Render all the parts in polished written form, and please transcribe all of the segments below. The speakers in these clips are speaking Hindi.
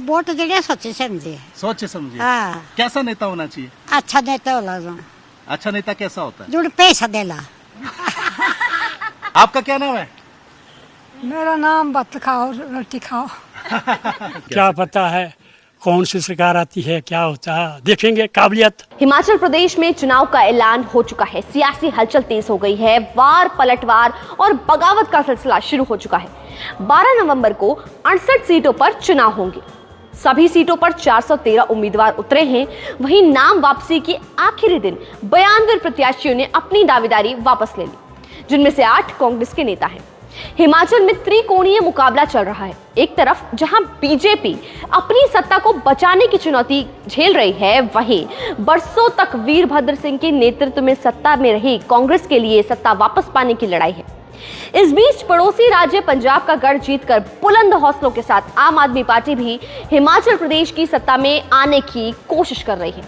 वोट देने सोचे समझे। सोचे समझे। हाँ। कैसा नेता होना चाहिए? अच्छा नेता होला जो। अच्छा नेता कैसा होता है? जो पैसा देला। आपका क्या नाम है? मेरा नाम बत खाओ रोटी खाओ। क्या पता है कौन सी सरकार आती है, क्या होता है, देखेंगे काबिलियत। हिमाचल प्रदेश में चुनाव का ऐलान हो चुका है। सियासी हलचल तेज हो गई है। वार पलटवार और बगावत का सिलसिला शुरू हो चुका है। 12 नवंबर को 68 सीटों पर चुनाव होंगे। सभी सीटों पर 413 उम्मीदवार उतरे हैं। वहीं नाम वापसी के आखिरी दिन 92 प्रत्याशियों ने अपनी दावेदारी वापस ले ली, जिनमें से 8 कांग्रेस के नेता हैं। हिमाचल में त्रिकोणीय मुकाबला चल रहा है। एक तरफ जहां बीजेपी अपनी सत्ता को बचाने की चुनौती झेल रही है, वहीं बरसों तक वीरभद्र सिंह के नेतृत्व में सत्ता में रही कांग्रेस के लिए सत्ता वापस पाने की लड़ाई है। इस बीच पड़ोसी राज्य पंजाब का गढ़ जीतकर बुलंद हौसलों के साथ आम आदमी पार्टी भी हिमाचल प्रदेश की सत्ता में आने की कोशिश कर रही है।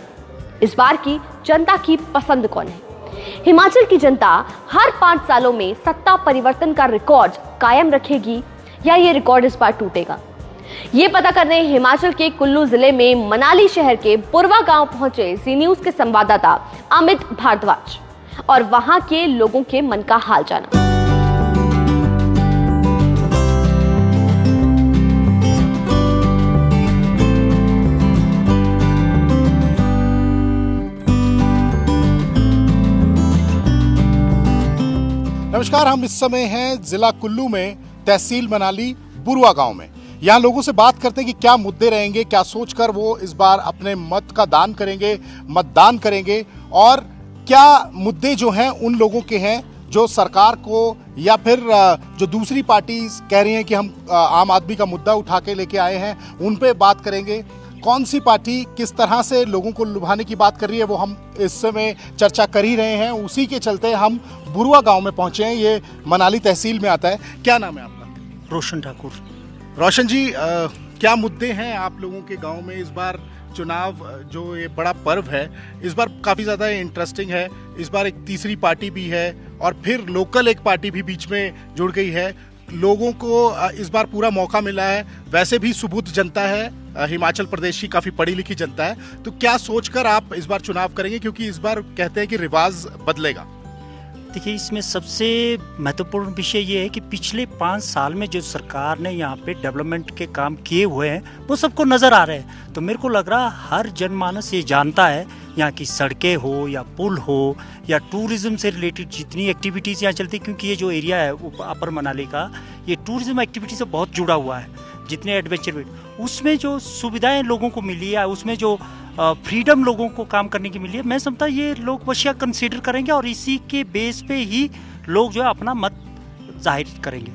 इस बार की जनता की पसंद कौन है? हिमाचल की जनता हर 5 सालों में सत्ता परिवर्तन का रिकॉर्ड कायम रखेगी या ये रिकॉर्ड इस बार टूटेगा? ये पता करने हिमाचल के कुल्लू जिले में मनाली शहर के बुरवा गांव पहुंचे जी न्यूज के संवाददाता अमित भारद्वाज और वहां के लोगों के मन का हाल जाना। नमस्कार, हम इस समय हैं जिला कुल्लू में, तहसील मनाली, बुरवा गांव में। यहाँ लोगों से बात करते हैं कि क्या मुद्दे रहेंगे, क्या सोचकर वो इस बार अपने मत का दान करेंगे, मतदान करेंगे, और क्या मुद्दे जो हैं उन लोगों के हैं जो सरकार को या फिर जो दूसरी पार्टी कह रही हैं कि हम आम आदमी का मुद्दा उठा के लेके आए हैं, उन पे बात करेंगे। कौन सी पार्टी किस तरह से लोगों को लुभाने की बात कर रही है वो हम इस समय चर्चा कर ही रहे हैं। उसी के चलते हम बुरवा गांव में पहुंचे हैं। ये मनाली तहसील में आता है। क्या नाम है आपका? रोशन ठाकुर। रोशन जी, क्या मुद्दे हैं आप लोगों के गांव में? इस बार चुनाव जो ये बड़ा पर्व है, इस बार काफ़ी ज़्यादा इंटरेस्टिंग है। इस बार एक तीसरी पार्टी भी है और फिर लोकल एक पार्टी भी बीच में जुड़ गई है। लोगों को इस बार पूरा मौका मिला है। वैसे भी सुबुत जनता है, हिमाचल प्रदेश की काफ़ी पढ़ी लिखी जनता है। तो क्या सोचकर आप इस बार चुनाव करेंगे, क्योंकि इस बार कहते हैं कि रिवाज बदलेगा? देखिए, इसमें सबसे महत्वपूर्ण विषय ये है कि पिछले 5 साल में जो सरकार ने यहाँ पे डेवलपमेंट के काम किए हुए हैं वो सबको नज़र आ रहे हैं। तो मेरे को लग रहा हर जनमानस ये जानता है, यहाँ की सड़कें हो या पुल हो या टूरिज्म से रिलेटेड जितनी एक्टिविटीज़ यहाँ चलती, क्योंकि ये जो एरिया है अपर मनाली का, ये टूरिज्म एक्टिविटी से बहुत जुड़ा हुआ है। जितने एडवेंचर उसमें जो सुविधाएं लोगों को मिली है, उसमें जो फ्रीडम लोगों को काम करने की मिली है, मैं समझता ये लोग वशिया कंसीडर करेंगे और इसी के बेस पे ही लोग जो है अपना मत जाहिर करेंगे।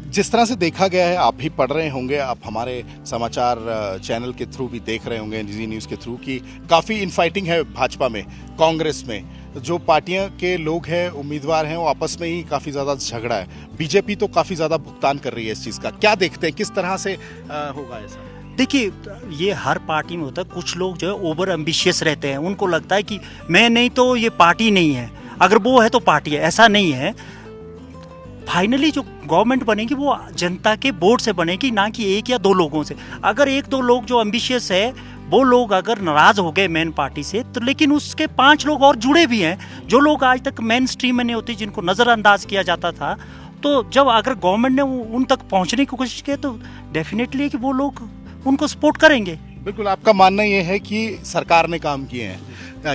जिस तरह से देखा गया है, आप भी पढ़ रहे होंगे, आप हमारे समाचार चैनल के थ्रू भी देख रहे होंगे, जी न्यूज़ के थ्रू, कि काफ़ी इनफाइटिंग है भाजपा में, कांग्रेस में। जो पार्टियां के लोग हैं, उम्मीदवार हैं, वो आपस में ही काफ़ी ज़्यादा झगड़ा है। बीजेपी तो काफ़ी ज़्यादा भुगतान कर रही है इस चीज़ का। क्या देखते हैं, किस तरह से होगा ऐसा? देखिए, ये हर पार्टी में होता है। कुछ लोग जो है ओवर एम्बिशियस रहते हैं, उनको लगता है कि मैं नहीं तो ये पार्टी नहीं है, अगर वो है तो पार्टी है। ऐसा नहीं है। फाइनली जो गवर्नमेंट बनेगी वो जनता के वोट से बनेगी, ना कि 1 या 2 लोगों से। अगर 1-2 लोग जो एम्बिशियस है, वो लोग अगर नाराज हो गए मेन पार्टी से, तो लेकिन उसके 5 लोग और जुड़े भी हैं, जो लोग आज तक मेन स्ट्रीम में नहीं होते, जिनको नज़रअंदाज किया जाता था। तो जब अगर गवर्नमेंट ने उन तक पहुंचने की कोशिश की, तो डेफिनेटली कि वो लोग उनको सपोर्ट करेंगे। बिल्कुल, आपका मानना ये है कि सरकार ने काम किए हैं।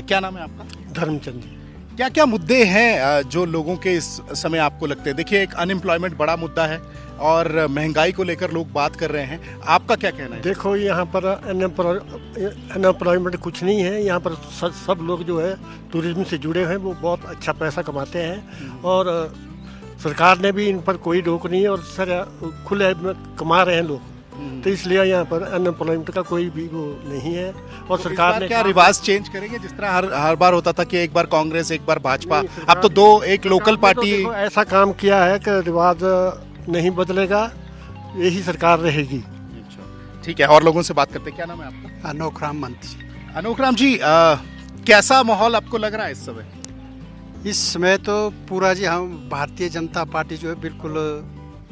क्या नाम है आपका? धर्मचंद। क्या क्या मुद्दे हैं जो लोगों के इस समय आपको लगते हैं? देखिए, एक अनएम्प्लॉयमेंट बड़ा मुद्दा है और महंगाई को लेकर लोग बात कर रहे हैं। आपका क्या कहना है? देखो, यहाँ पर अनएम्प्लॉयमेंट कुछ नहीं है। यहाँ पर सब लोग जो है टूरिज्म से जुड़े हुए हैं, वो बहुत अच्छा पैसा कमाते हैं और सरकार ने भी इन पर कोई रोक नहीं है और सर खुले कमा रहे हैं लोग। तो इसलिए यहाँ पर अनएम्प्लॉयमेंट का कोई भी वो नहीं है। और तो सरकार ने क्या रिवाज चेंज करेंगे? जिस तरह हर बार होता था कि एक बार कांग्रेस, एक बार भाजपा, अब तो 2 एक लोकल पार्टी। तो ऐसा काम किया है कि रिवाज नहीं बदलेगा, यही सरकार रहेगी। ठीक है, और लोगों से बात करते हैं। क्या नाम है आपका? अनोखराम मंत्री। अनोखराम जी, कैसा माहौल आपको लग रहा है इस समय? इस समय तो पूरा जी हम भारतीय जनता पार्टी जो है बिल्कुल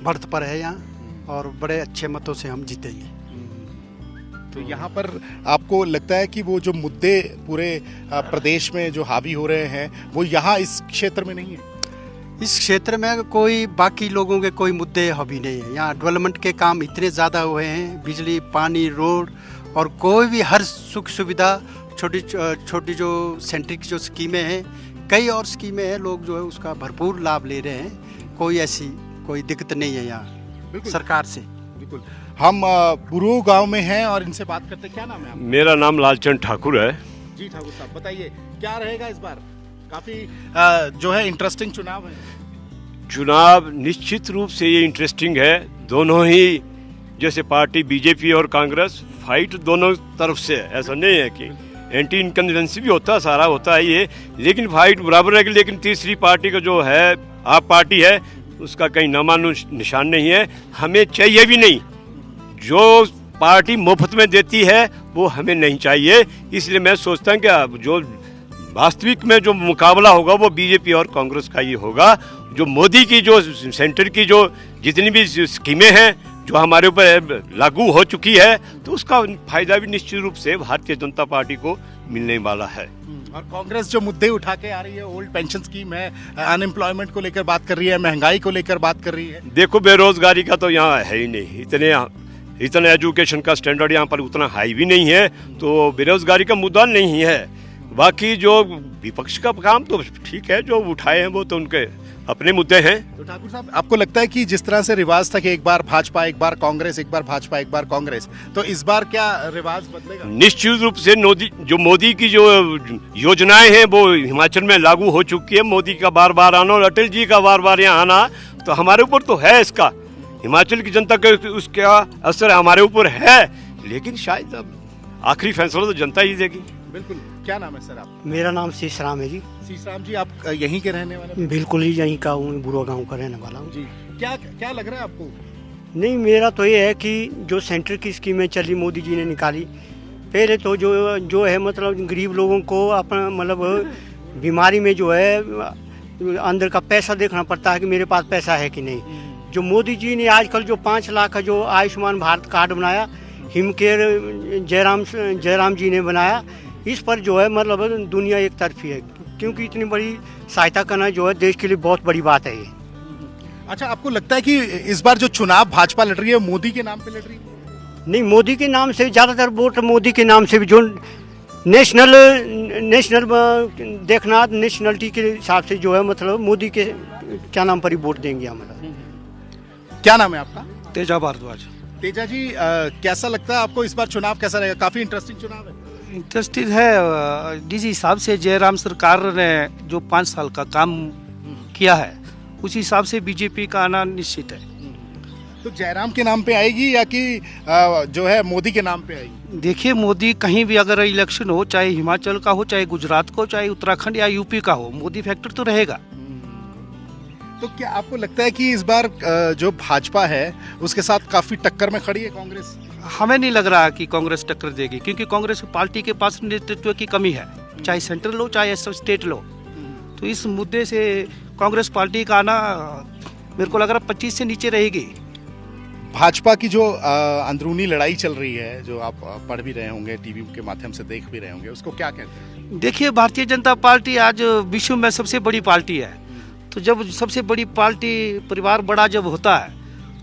बढ़त पर है यहाँ और बड़े अच्छे मतों से हम जीतेंगे। तो यहाँ पर आपको लगता है कि वो जो मुद्दे पूरे प्रदेश में जो हावी हो रहे हैं वो यहाँ इस क्षेत्र में नहीं है? इस क्षेत्र में कोई बाकी लोगों के कोई मुद्दे अभी नहीं है। यहाँ डेवलपमेंट के काम इतने ज़्यादा हुए हैं, बिजली, पानी, रोड और कोई भी हर सुख सुविधा, छोटी छोटी जो सेंटर की जो स्कीमें हैं, कई और स्कीमें हैं, लोग जो है उसका भरपूर लाभ ले रहे हैं। कोई ऐसी कोई दिक्कत नहीं है यहाँ सरकार से। बिल्कुल। हम बुरो गांव में हैं और इनसे बात करते हैं। क्या नाम है आपका? मेरा नाम लालचंद ठाकुर है। जी ठाकुर साहब, बताइए क्या रहेगा इस बार? काफी जो है इंटरेस्टिंग चुनाव है। चुनाव निश्चित रूप से ये इंटरेस्टिंग है। दोनों ही जैसे पार्टी बीजेपी और कांग्रेस फाइट दोनों तरफ से है। ऐसा नहीं है कि एंटी इनकन्वीनियंस भी होता है, सारा होता है ये, लेकिन फाइट बराबर है। लेकिन तीसरी पार्टी का जो है आप पार्टी है उसका कहीं नामानो निशान नहीं है। हमें चाहिए भी नहीं। जो पार्टी मुफ्त में देती है वो हमें नहीं चाहिए। इसलिए मैं सोचता हूँ कि जो वास्तविक में जो मुकाबला होगा वो बीजेपी और कांग्रेस का ही होगा। जो मोदी की जो सेंटर की जो जितनी भी स्कीमें हैं जो हमारे ऊपर लागू हो चुकी है, तो उसका फायदा भी निश्चित रूप से भारतीय जनता पार्टी को मिलने वाला है। और कांग्रेस जो मुद्दे उठा के आ रही है, ओल्ड पेंशन स्कीम है, अनएम्प्लॉयमेंट को लेकर बात कर रही है, महंगाई को लेकर बात कर रही है। देखो, बेरोजगारी का तो यहाँ है ही नहीं। इतने एजुकेशन का स्टैंडर्ड यहाँ पर उतना हाई भी नहीं है, तो बेरोजगारी का मुद्दा नहीं है। बाकी जो विपक्ष का काम तो ठीक है, जो उठाए हैं वो तो उनके अपने मुद्दे हैं। तो ठाकुर साहब, आपको लगता है कि जिस तरह से रिवाज था कि एक बार भाजपा एक बार कांग्रेस, एक बार भाजपा एक बार कांग्रेस, तो इस बार क्या रिवाज बदलेगा? निश्चित रूप से मोदी की जो योजनाएं हैं वो हिमाचल में लागू हो चुकी है। मोदी का बार बार आना और अटल जी का बार बार यहाँ आना तो हमारे ऊपर तो है। इसका हिमाचल की जनता का उसका असर हमारे ऊपर है, लेकिन शायद अब आखिरी फैसला तो जनता ही देगी। बिल्कुल। क्या नाम है सर आप? मेरा नाम शीशराम है जी। शीशराम जी, आप यहीं के रहने वाले? बिल्कुल ही यहीं का हूँ, बुरा गांव का रहने वाला हूँ जी। क्या क्या लग रहा है आपको? नहीं, मेरा तो ये है कि जो सेंटर की स्कीमें चली मोदी जी ने निकाली, पहले तो जो है मतलब गरीब लोगों को अपना मतलब बीमारी में जो है अंदर का पैसा देखना पड़ता है कि मेरे पास पैसा है कि नहीं। जो मोदी जी ने आजकल जो 5 लाख का जो आयुष्मान भारत कार्ड बनाया, हिमकेयर जयराम जी ने बनाया, इस पर जो है मतलब दुनिया एक तरफी है, क्योंकि इतनी बड़ी सहायता करना जो है देश के लिए बहुत बड़ी बात है ये। अच्छा, आपको लगता है कि इस बार जो चुनाव भाजपा लड़ रही है मोदी के नाम पे लड़ रही है? नहीं, मोदी के नाम से ज़्यादातर वोट मोदी के नाम से भी जो नेशनल देखना, नेशनलिटी के हिसाब से जो है मतलब मोदी के क्या नाम पर ही वोट देंगे हमारा। क्या नाम है आपका? तेजा भारद्वाज। तेजा जी, कैसा लगता है आपको इस बार चुनाव कैसा रहेगा? काफी इंटरेस्टिंग चुनाव है। इंटरेस्टेड है। जिस हिसाब से जयराम सरकार ने जो 5 साल का काम किया है उस हिसाब से बीजेपी का आना निश्चित है। तो जयराम के नाम पे आएगी या कि जो है मोदी के नाम पे आएगी? देखिए, मोदी कहीं भी अगर इलेक्शन हो, चाहे हिमाचल का हो, चाहे गुजरात का हो, चाहे उत्तराखंड या यूपी का हो, मोदी फैक्टर तो रहेगा। तो क्या आपको लगता है कि इस बार जो भाजपा है उसके साथ काफी टक्कर में खड़ी है कांग्रेस? हमें नहीं लग रहा कि कांग्रेस टक्कर देगी, क्योंकि कांग्रेस पार्टी के पास नेतृत्व की कमी है, चाहे सेंट्रल लो चाहे स्टेट लो। तो इस मुद्दे से कांग्रेस पार्टी का आना मेरे को लग रहा 25 से नीचे रहेगी। भाजपा की जो अंदरूनी लड़ाई चल रही है, जो आप पढ़ भी रहे होंगे, टीवी के माध्यम से देख भी रहे होंगे, उसको क्या कहते हैं? देखिए, भारतीय जनता पार्टी आज विश्व में सबसे बड़ी पार्टी है। तो जब सबसे बड़ी पार्टी, परिवार बड़ा जब होता है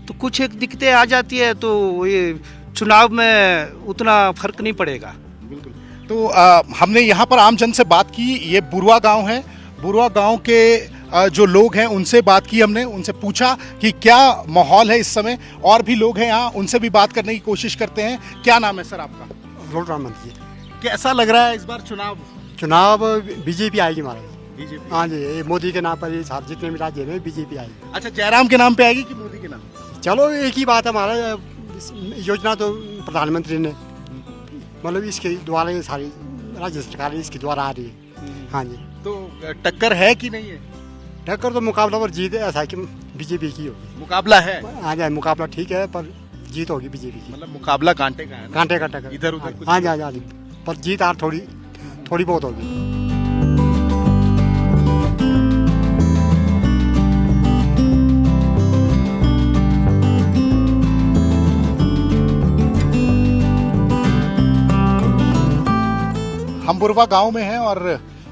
तो कुछ एक दिक्कतें आ जाती है, तो ये चुनाव में उतना फर्क नहीं पड़ेगा। बिल्कुल। तो हमने यहाँ पर आम जन से बात की। ये बुरवा गांव है। बुरवा गांव के जो लोग हैं उनसे बात की हमने, उनसे पूछा कि क्या माहौल है इस समय। और भी लोग हैं यहाँ, उनसे भी बात करने की कोशिश करते हैं। क्या नाम है सर आपका? रोलराम जी। कैसा लग रहा है इस बार चुनाव? बीजेपी आएगी हमारे। बीजेपी? हाँ जी, ये मोदी के नाम पर ये सारे जितने भी राज्य में बीजेपी आएगी। अच्छा, जयराम के नाम पे आएगी कि मोदी के नाम? चलो एक ही बात है, हमारा योजना तो प्रधानमंत्री ने मतलब इसके द्वारा ये सारी राज्य सरकार इसके द्वारा आ रही है। हाँ जी। तो टक्कर है कि नहीं है? टक्कर तो मुकाबला पर जीत है, ऐसा है कि बीजेपी की होगी। मुकाबला है? हाँ जी, मुकाबला ठीक है पर जीत होगी बीजेपी की। मतलब मुकाबला कांटे का है ना? कांटे का टक्कर, इधर उधर कुछ? हाँ जी, हाँ जी, पर जीत आर थोड़ी बहुत होगी। हम बुरवा गांव में हैं और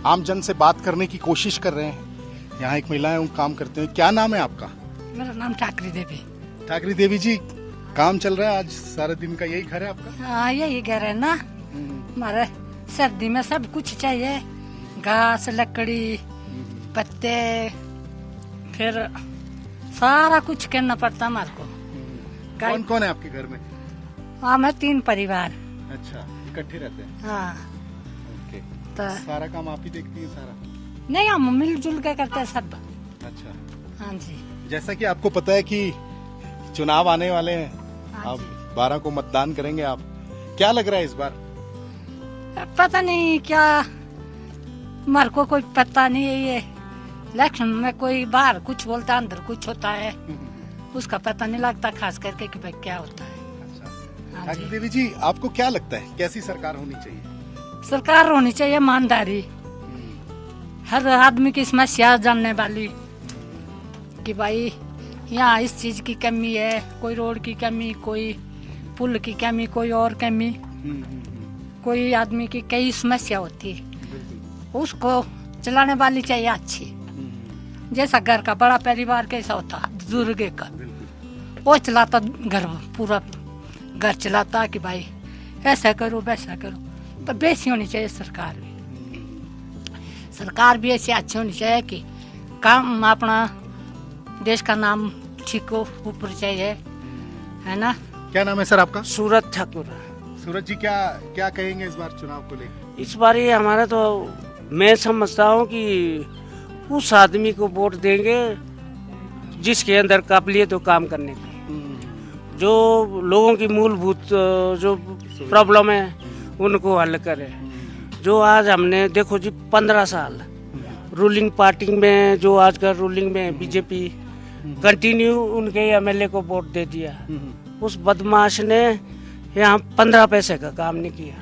आम जन से बात करने की कोशिश कर रहे हैं। यहाँ एक महिला है, वो काम करते हैं। क्या नाम है आपका? मेरा नाम ठाकरी देवी। ठाकरी देवी जी, काम चल रहा है आज सारे दिन का, यही घर है आपका? हाँ, यही घर है ना। हमारे सर्दी में सब कुछ चाहिए, घास, लकड़ी, पत्ते, फिर सारा कुछ करना पड़ता हमारे को। कौन कौन है आपके घर में? हम 3 परिवार। अच्छा, इकट्ठे रहते हैं? हाँ। ओके। तो सारा काम आप ही देखती हैं सारा? नहीं, हम मिलजुल के करते हैं सब। अच्छा। हाँ जी। जैसा कि आपको पता है कि चुनाव आने वाले हैं, हाँ अब जी। 12 को मतदान करेंगे आप, क्या लग रहा है इस बार? पता नहीं क्या, हमारे को कोई पता नहीं है। ये इलेक्शन में कोई बाहर कुछ बोलता है, अंदर कुछ होता है, उसका पता नहीं लगता खास करके कि भाई क्या होता है। हाँ ठाकरे जी। देवी जी, आपको क्या लगता है कैसी सरकार होनी चाहिए? सरकार होनी चाहिए ईमानदारी, हर आदमी की समस्या जानने वाली, कि भाई यहाँ इस चीज की कमी है, कोई रोड की कमी, कोई पुल की कमी, कोई और कमी, कोई आदमी की कई समस्या होती है, उसको चलाने वाली चाहिए अच्छी। जैसा घर का बड़ा परिवार कैसा होता, बुजुर्ग का, वो चलाता घर, पूरा घर चलाता कि भाई ऐसा करो वैसा करो। तो वैसी होनी चाहिए सरकार भी। सरकार भी ऐसी अच्छी होनी चाहिए कि काम अपना देश का नाम ठीक हो, ऊपर चाहिए, है ना। क्या नाम है सर आपका? सूरज ठाकुर। सूरज जी, क्या क्या कहेंगे इस बार चुनाव को लेकर? इस बार ये हमारा तो मैं समझता हूँ कि उस आदमी को वोट देंगे जिसके अंदर काबिलियत हो काम करने की, जो लोगों की मूलभूत जो प्रॉब्लम है उनको हल करे। जो आज हमने देखो जी 15 साल रूलिंग पार्टी में, जो आजकल रूलिंग में बीजेपी, कंटिन्यू उनके एमएलए को वोट दे दिया। उस बदमाश ने यहाँ 15 पैसे का काम नहीं किया।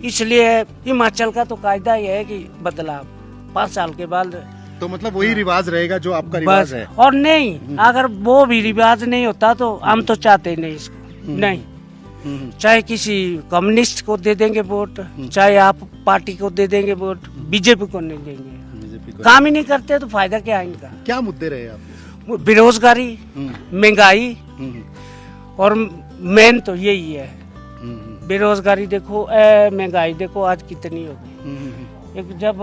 इसलिए हिमाचल का तो कायदा ये है कि बदलाव 5 साल के बाद, तो मतलब वही रिवाज रहेगा जो आपका रिवाज है? और नहीं, अगर वो भी रिवाज नहीं होता तो हम तो चाहते ही नहीं इसको। नहीं, चाहे किसी कम्युनिस्ट को दे देंगे वोट, चाहे आप पार्टी को दे देंगे वोट, बीजेपी को नहीं देंगे। काम ही नहीं करते तो फायदा क्या है इनका? क्या मुद्दे रहे आपके? बेरोजगारी, महंगाई, और मेन तो यही है। बेरोजगारी देखो, महंगाई देखो आज कितनी हो गई। एक जब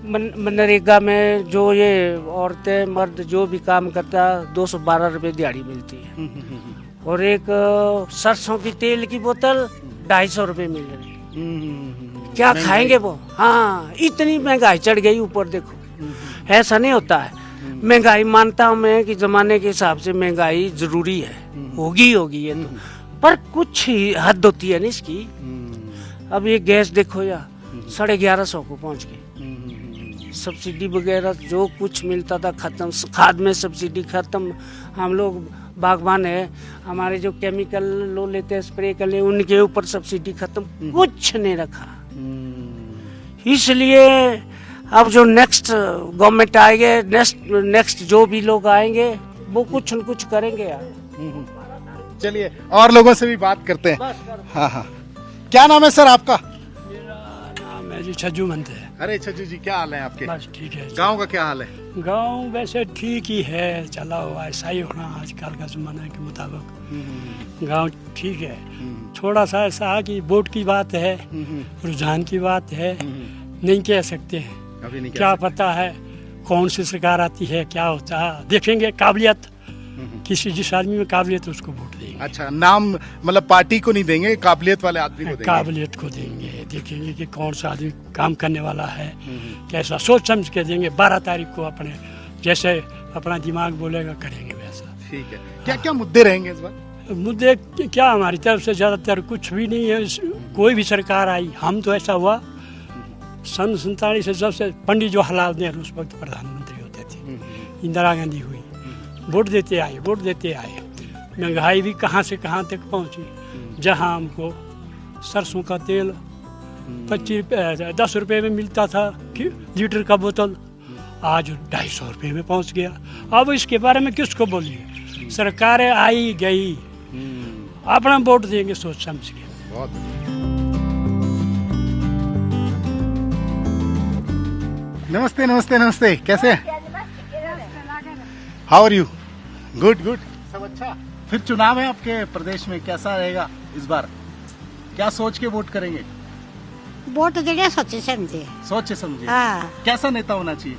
मनरेगा में जो ये औरतें मर्द जो भी काम करता, 212 रुपये दिहाड़ी मिलती है, और एक सरसों की तेल की बोतल 250 रुपये मिल रही है। क्या खाएंगे वो? हाँ, इतनी महंगाई चढ़ गई ऊपर। देखो, ऐसा नहीं होता है। महंगाई मानता हूँ मैं कि जमाने के हिसाब से महंगाई जरूरी है, होगी ये तो, पर कुछ ही हद होती है ना इसकी। अब ये गैस देखो या 1150 को पहुँच गई। सब्सिडी वगैरह जो कुछ मिलता था खत्म, खाद में सब्सिडी खत्म। हम लोग बागवान है, हमारे जो केमिकल लो लेते हैं स्प्रे कर ले, उनके ऊपर सब्सिडी खत्म, कुछ नहीं रखा। इसलिए अब जो नेक्स्ट गवर्नमेंट आएंगे, नेक्स्ट जो भी लोग आएंगे वो कुछ न कुछ करेंगे यार। चलिए और लोगों से भी बात करते हैं। हाँ हाँ, क्या नाम है सर आपका? नाम है जी छज्जू मनते है। अरे छज्जू जी, क्या हाल है आपके? बस ठीक है। गांव का क्या हाल है? गांव वैसे ठीक ही है, चला हुआ ऐसा ही होना आजकल का जमाना के मुताबिक। गांव ठीक है, थोड़ा सा ऐसा है कि वोट की बात है, रुझान की बात है, नहीं कह सकते हैं अभी नहीं क्या पता है कौन सी सरकार आती है, क्या होता है, देखेंगे। काबिलियत, किसी जिस आदमी में काबिलियत उसको वोट देंगे। अच्छा, नाम मतलब पार्टी को नहीं देंगे, काबिलियत वाले आदमी को देंगे? काबिलियत को देंगे, देखेंगे कि कौन सा आदमी काम करने वाला है, कैसा, सोच समझ के देंगे। 12 तारीख को अपने जैसे अपना दिमाग बोलेगा करेंगे वैसा। ठीक है। क्या क्या मुद्दे रहेंगे इस बार? मुद्दे क्या, हमारी तरफ से ज्यादातर कुछ भी नहीं है। कोई भी सरकार आई, हम तो ऐसा हुआ सन 47 से जब से पंडित जवाहरलाल नेहरू उस वक्त प्रधानमंत्री होते थे, इंदिरा गांधी हुई, वोट देते आए। महंगाई भी कहाँ से कहाँ तक पहुँची। जहाँ हमको सरसों का तेल 10 रुपये में मिलता था लीटर का बोतल, आज 250 रुपये में पहुँच गया। अब इसके बारे में किसको बोलिए? सरकारें आई गई, अपना वोट देंगे सोच समझ के। बहुत नमस्ते नमस्ते नमस्ते, कैसे? How are you? Good good, सब अच्छा। फिर चुनाव है आपके प्रदेश में, कैसा रहेगा इस बार? क्या सोच के वोट करेंगे? वोट देंगे सोचे समझे। सोचे समझे। हाँ। कैसा नेता होना चाहिए?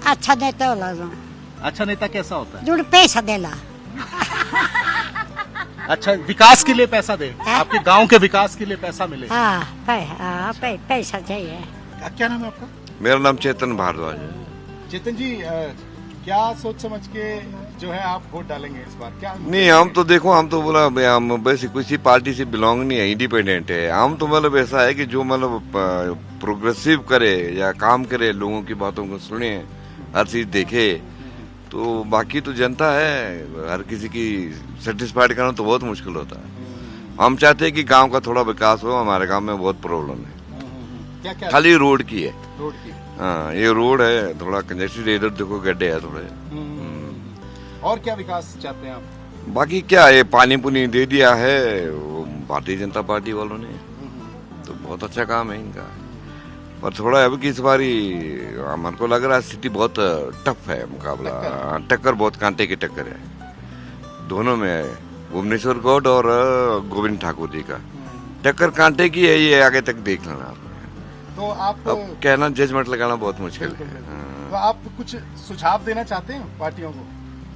अच्छा नेता होला जो अच्छा नेता कैसा होता है? जुड़ पैसा देला। अच्छा, विकास के लिए पैसा दे, आपके गांव के विकास के लिए पैसा मिले। हाँ पैसा चाहिए। क्या नाम है आपका? मेरा नाम चेतन भारद्वाज है। चेतन जी, क्या सोच समझ के जो है आप वोट डालेंगे इस बार? क्या नहीं, हम तो देखो, हम तो बोला हम वैसे किसी पार्टी से बिलोंग नहीं है, इंडिपेंडेंट है हम तो। मतलब ऐसा है कि जो मतलब प्रोग्रेसिव करे या काम करे, लोगों की बातों को सुने, हर चीज देखे, तो बाकी तो जनता है, हर किसी की सेटिस्फाइड करना तो बहुत मुश्किल होता है। हम चाहते हैं कि गांव का थोड़ा विकास हो। हमारे गांव में बहुत प्रॉब्लम है, क्या खाली रोड की है। रोड की? हाँ, ये रोड है थोड़ा कंजेस्टेड, इधर देखो गड्ढे है थोड़े। और क्या विकास चाहते हैं आप? बाकी क्या, ये पानी पुनी दे दिया है वो भारतीय जनता पार्टी वालों ने, तो बहुत अच्छा काम है इनका। पर थोड़ा अब की इस बारी हमारे को लग रहा है स्थिति बहुत टफ है, मुकाबला टक्कर बहुत कांटे की टक्कर है दोनों में है। भुवनेश्वर गौड और गोविंद ठाकुर जी का टक्कर कांटे की है, ये आगे तक देख लेना आप। तो आप अब कहना, जजमेंट लगाना बहुत मुश्किल है। तो आप कुछ सुझाव देना चाहते हैं पार्टियों को?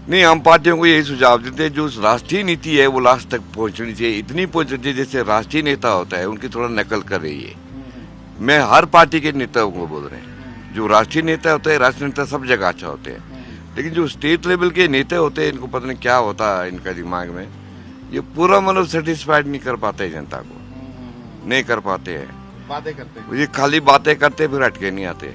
नहीं, हम पार्टियों को यही सुझाव देते हैं, जो राष्ट्रीय नीति है वो लास्ट तक पहुंचनी चाहिए। इतनी पहुंचनी चाहिए जैसे राष्ट्रीय नेता होता है, उनकी थोड़ा नकल कर रही है। मैं हर पार्टी के नेताओं को बोल रहे हैं, जो राष्ट्रीय नेता होते हैं, राष्ट्रीय नेता सब जगह अच्छा होते हैं, लेकिन जो स्टेट लेवल के नेता होते हैं, इनको पता नहीं क्या होता है इनका दिमाग में, ये पूरा मतलब सेटिस्फाइड नहीं कर पाते जनता को, नहीं कर पाते हैं, बातें करते हैं, ये खाली बातें करते फिर हटके नहीं आते।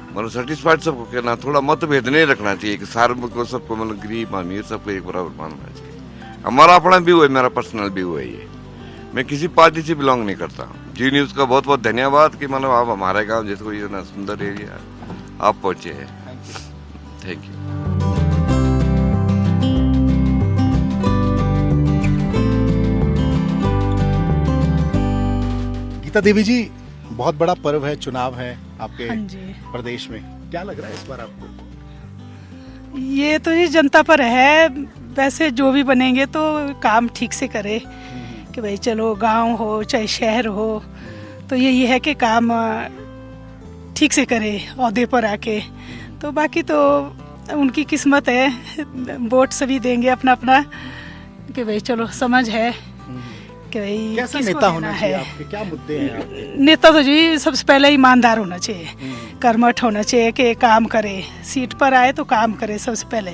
मतलब सेटिस्फाइड सबको कहना, थोड़ा मतभेद नहीं रखना चाहिए कि सारे को सबको, मतलब गरीब अमीर सबको एक बराबर मानना चाहिए। हमारा अपना व्यू है, मेरा पर्सनल व्यू है ये, मैं किसी पार्टी से बिलोंग नहीं करता। जी न्यूज़ का बहुत बहुत धन्यवाद कि मतलब आप हमारे गांव जैसे कोई इतना सुंदर एरिया आप पहुंचे हैं। Thank you. गीता देवी जी, बहुत बड़ा पर्व है, चुनाव है आपके प्रदेश में, क्या लग रहा है इस बार आपको? ये तो ये जनता पर है, वैसे जो भी बनेंगे तो काम ठीक से करे, कि भाई चलो गांव हो चाहे शहर हो, तो यही है कि काम ठीक से करे ओहदे पर आके। तो बाकी तो उनकी किस्मत है, वोट सभी देंगे अपना अपना, कि भाई चलो समझ है कि भाई कैसा नेता होना चाहिए आपके, क्या मुद्दे हैं आपके? नेता तो जी सबसे पहले ईमानदार होना चाहिए, कर्मठ होना चाहिए कि काम करे, सीट पर आए तो काम करे सबसे पहले।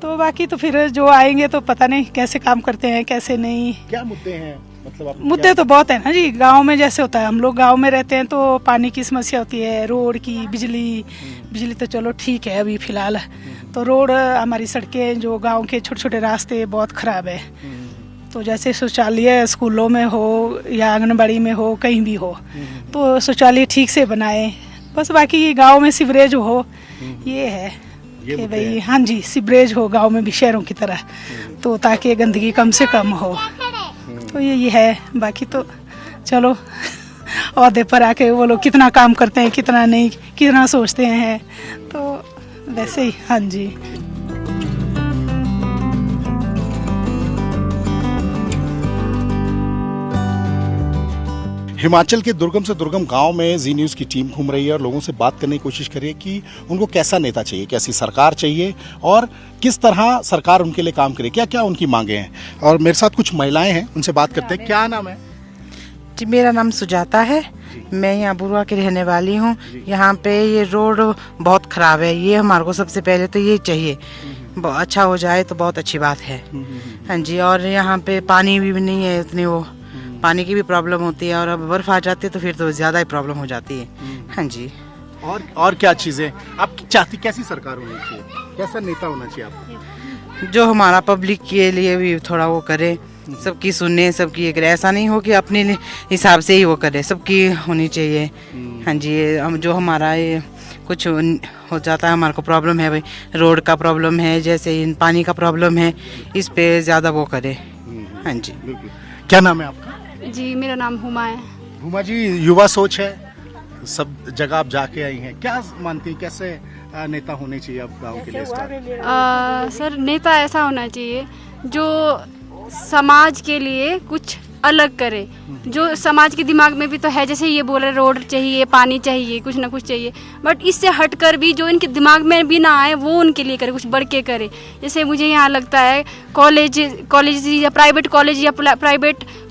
तो बाकी तो फिर जो आएंगे तो पता नहीं कैसे काम करते हैं कैसे नहीं। क्या मुद्दे हैं मतलब? मुद्दे तो बहुत है ना जी, गांव में जैसे होता है, हम लोग गांव में रहते हैं तो पानी की समस्या होती है, रोड की, बिजली तो चलो ठीक है अभी फिलहाल, तो रोड हमारी सड़कें जो गांव के छोटे छोटे रास्ते बहुत खराब है। तो जैसे शौचालय स्कूलों में हो या आंगनबाड़ी में हो, कहीं भी हो, तो शौचालय ठीक से बनाए। बस बाकी गांव में सीवरेज हो, ये है कि भाई हाँ जी सीवरेज हो गांव में भी शहरों की तरह, तो ताकि गंदगी कम से कम हो। तो यही है, बाकी तो चलो ओहदे पर आके वो लोग कितना काम करते हैं कितना नहीं, कितना सोचते हैं, तो वैसे ही हाँ जी। हिमाचल के दुर्गम से दुर्गम गांव में जी न्यूज़ की टीम घूम रही है और लोगों से बात करने की कोशिश कर रही है कि उनको कैसा नेता चाहिए, कैसी सरकार चाहिए और किस तरह सरकार उनके लिए काम करे, क्या क्या उनकी मांगे हैं। और मेरे साथ कुछ महिलाएं हैं, उनसे बात करते हैं। क्या नाम है जी? मेरा नाम सुजाता है, मैं यहाँ बुरुआ की रहने वाली हूँ। यहाँ पे ये रोड बहुत ख़राब है, ये हमारे को सबसे पहले तो ये चाहिए, अच्छा हो जाए तो बहुत अच्छी बात है। हाँ जी, और यहाँ पे पानी भी नहीं है उतनी, वो पानी की भी प्रॉब्लम होती है, और अब बर्फ आ जाती है तो फिर तो ज़्यादा ही प्रॉब्लम हो जाती है। हाँ जी। और क्या चीज़ें आप चाहती, कैसी सरकार होनी चाहिए, कैसा नेता होना चाहिए आपको? जो हमारा पब्लिक के लिए भी थोड़ा वो करे, सबकी सुने, सबकी एक, ऐसा नहीं हो कि अपने हिसाब से ही वो करे, सबकी होनी चाहिए। हाँ जी, हम जो हमारा ये कुछ हो जाता है, हमारे को प्रॉब्लम है भाई, रोड का प्रॉब्लम है, जैसे पानी का प्रॉब्लम है, इस पे ज़्यादा वो करे। हाँ जी। क्या नाम है आपका? जी मेरा नाम हुमा है। भूमा जी, युवा सोच है, सब जगह आप जाके आई हैं, क्या मानती हैं कैसे नेता होने चाहिए अब गांव के लिए इस बार? सर, नेता ऐसा होना चाहिए जो समाज के लिए कुछ अलग करे, जो समाज के दिमाग में भी तो है, जैसे ये बोल रहे रोड चाहिए, पानी चाहिए, कुछ ना कुछ चाहिए, बट इससे हटकर भी जो इनके दिमाग में भी ना आए वो उनके लिए करे, कुछ बढ़ के करे। जैसे मुझे यहाँ लगता है कॉलेज या प्राइवेट